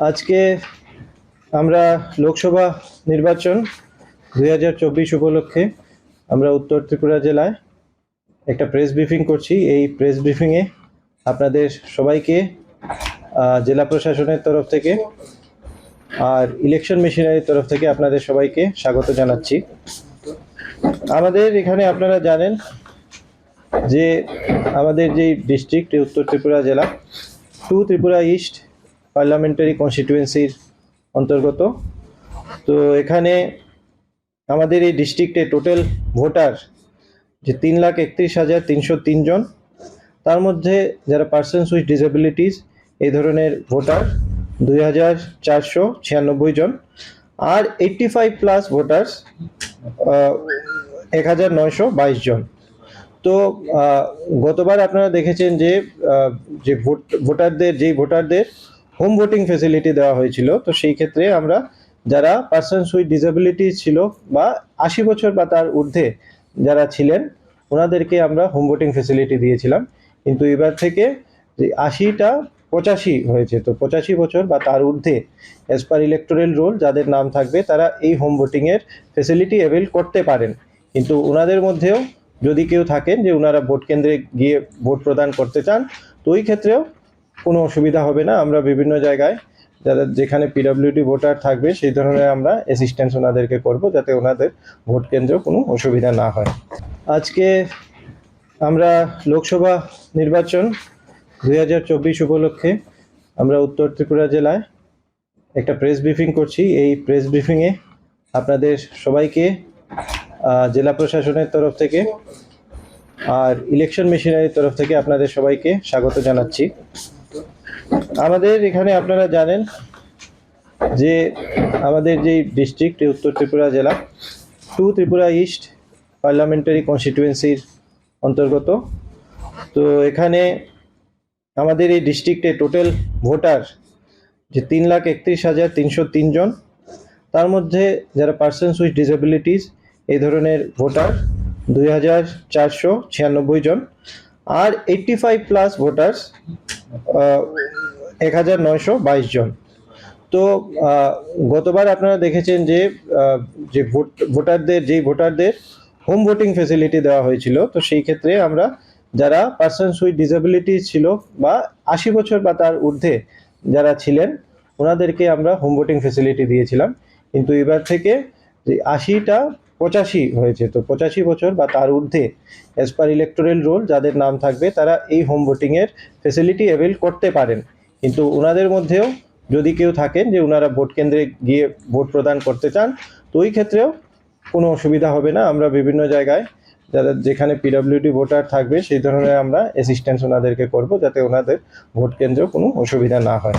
আজকে আমরা লোকসভা নির্বাচন 2024 উপলক্ষে আমরা উত্তর ত্রিপুরা জেলায় একটা প্রেস ব্রিফিং করছি। এই প্রেস ব্রিফিংয়ে আপনাদের সবাইকে জেলা প্রশাসনের তরফ থেকে আর ইলেকশন মেশিনারির তরফ থেকে আপনাদের সবাইকে স্বাগত জানাচ্ছি। আমাদের এখানে আপনারা জানেন যে আমাদের যে ডিস্ট্রিক্ট উত্তর ত্রিপুরা জেলা 2 ত্রিপুরা ইস্ট পার্লামেন্টারি কনস্টিটিউয়েন্সির অন্তর্গত। তো এখানে আমাদের এই ডিস্ট্রিক্টে টোটাল ভোটার যে 3,31,303 জন, তার মধ্যে যারা পার্সনস উইথ ডিসেবিলিটিস এই ধরনের ভোটার 2,496 জন, আর 85+ ভোটার্স 1,922 জন। তো গতবার আপনারা দেখেছেন যে ভোটারদের হোম ভোটিং ফেসিলিটি দেওয়া হয়েছিল। তো সেই ক্ষেত্রে আমরা যারা পার্সনস উইথ ডিসেবিলিটি ছিল বা 80 বছর বা তার ঊর্ধ্বে যারা ছিলেন ওনাদেরকে আমরা হোম ভোটিং ফেসিলিটি দিয়েছিলাম। কিন্তু এবার থেকে যে 80টা 85 হয়েছে। তো 85 বছর বা তার ঊর্ধ্বে অ্যাজ পার ইলেকটোরাল রোল যাদের নাম থাকবে তারা এই হোম ভোটিংয়ের ফেসিলিটি অ্যাভেল করতে পারেন। কিন্তু ওনাদের মধ্যেও যদি কেউ থাকেন যে ওনারা ভোট কেন্দ্রে গিয়ে ভোট প্রদান করতে চান, তো ওই ক্ষেত্রেও কোনো অসুবিধা হবে না। আমরা বিভিন্ন জায়গায় যেখানে পিডব্লিউডি ভোটার থাকবে সেই ধরনের আমরা অ্যাসিস্ট্যান্স ওনাদেরকে করব, যাতে ওনাদের ভোট কেন্দ্রেও কোনো অসুবিধা না হয়। আজকে আমরা লোকসভা নির্বাচন 2024 উপলক্ষে আমরা উত্তর ত্রিপুরা জেলায় একটা প্রেস ব্রিফিং করছি। এই প্রেস ব্রিফিংয়ে আপনাদের সবাইকে জেলা প্রশাসনের তরফ থেকে আর ইলেকশন মেশিনারির তরফ থেকে আপনাদের সবাইকে স্বাগত জানাচ্ছি। আমাদের এখানে আপনারা জানেন যে আমাদের যে ডিস্ট্রিক্ট উত্তর ত্রিপুরা জেলা 2 ত্রিপুরা ইস্ট পার্লামেন্টারি কনস্টিটিউয়েন্সির অন্তর্গত। তো এখানে আমাদের এই ডিস্ট্রিক্টে টোটাল ভোটার যে 3,31,303 জন, তার মধ্যে যারা পার্সনস উইথ ডিসেবিলিটিস এই ধরনের ভোটার 2,496 জন, আর 85+ ভোটার্স 1,922 জন। তো গতবার আপনারা দেখেছেন যে ভোটারদের হোম ভোটিং ফেসিলিটি দেওয়া হয়েছিল। তো সেই ক্ষেত্রে আমরা যারা পার্সনস উইথ ডিসেবিলিটি ছিল বা 80 বছর বা তার ঊর্ধ্বে যারা ছিলেন ওনাদেরকে আমরা হোম ভোটিং ফেসিলিটি দিয়েছিলাম। কিন্তু এবার থেকে যে 80টা 85 হয়েছে। তো 85 বছর বা তার ঊর্ধ্বে অ্যাজ পার ইলেকটোরাল রোল যাদের নাম থাকবে তারা এই হোম ভোটিংয়ের ফেসিলিটি অ্যাভেল করতে পারেন। কিন্তু ওনাদের মধ্যেও যদি কেউ থাকেন যে ওনারা ভোট কেন্দ্রে গিয়ে ভোট প্রদান করতে চান, তো ওই ক্ষেত্রেও কোনো অসুবিধা হবে না। আমরা বিভিন্ন জায়গায় যেখানে পিডব্লিউডি ভোটার থাকবে সেই ধরনের আমরা অ্যাসিস্ট্যান্স ওনাদেরকে করব, যাতে ওনাদের ভোট কেন্দ্রেও কোনো অসুবিধা না হয়।